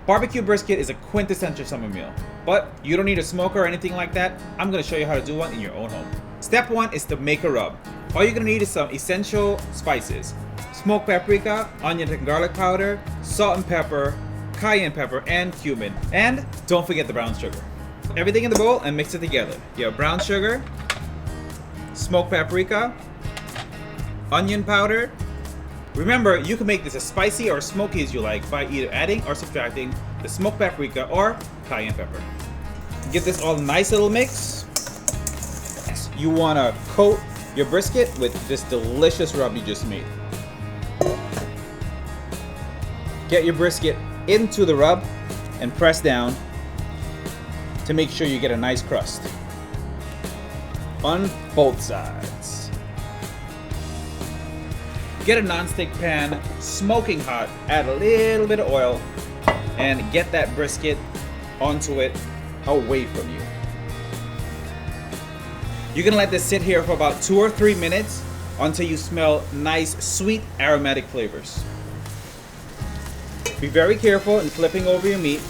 Barbecue brisket is a quintessential summer meal, but you don't need a smoker or anything like that. I'm going to show you how to do one in your own home. Step 1 is to make a rub. All you're going to need is some essential spices: smoked paprika, onion and garlic powder, salt and pepper, cayenne pepper, and cumin. And don't forget the brown sugar. Everything in the bowl and mix it together. You have brown sugar, smoked paprika, onion powder. Remember, you can make this as spicy or smoky as you like by either adding or subtracting the smoked paprika or cayenne pepper. Give this all a nice little mix. You want to coat your brisket with this delicious rub you just made. Get your brisket into the rub and press down to make sure you get a nice crust on both sides. Get a non-stick pan, smoking hot, add a little bit of oil, and get that brisket onto it away from you. You're gonna let this sit here for about 2 or 3 minutes until you smell nice, sweet, aromatic flavors. Be very careful in flipping over your meat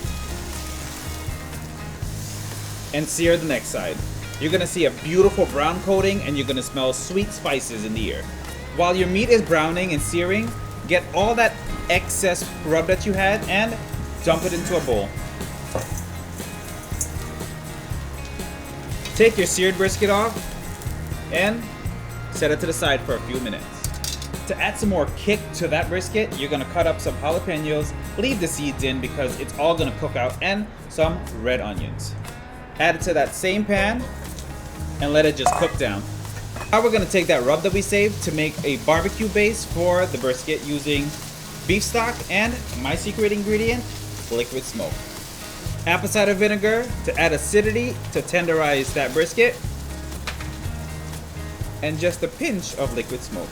and sear the next side. You're gonna see a beautiful brown coating and you're gonna smell sweet spices in the air. While your meat is browning and searing, get all that excess rub that you had and dump it into a bowl. Take your seared brisket off and set it to the side for a few minutes. To add some more kick to that brisket, you're gonna cut up some jalapenos, leave the seeds in because it's all gonna cook out, and some red onions. Add it to that same pan and let it just cook down. Now we're gonna take that rub that we saved to make a barbecue base for the brisket using beef stock and my secret ingredient, liquid smoke. Apple cider vinegar to add acidity to tenderize that brisket, and just a pinch of liquid smoke.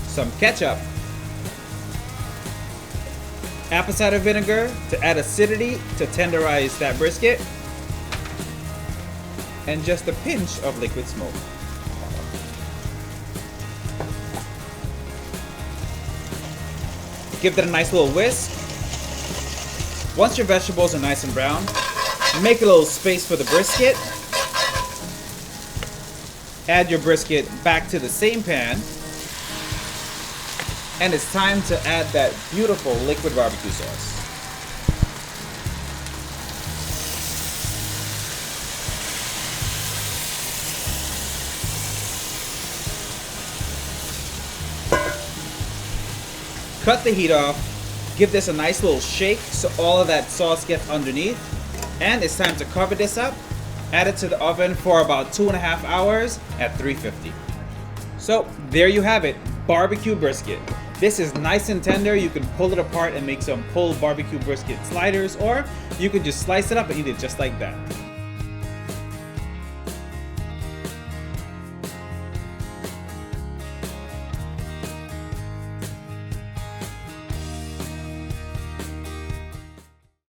Some ketchup. Apple cider vinegar to add acidity to tenderize that brisket, and just a pinch of liquid smoke. Give that a nice little whisk. Once your vegetables are nice and brown, make a little space for the brisket. Add your brisket back to the same pan. And it's time to add that beautiful liquid barbecue sauce. Cut the heat off, give this a nice little shake so all of that sauce gets underneath, and it's time to cover this up. Add it to the oven for about 2.5 hours at 350. So there you have it, barbecue brisket. This is nice and tender. You can pull it apart and make some pulled barbecue brisket sliders, or you can just slice it up and eat it just like that.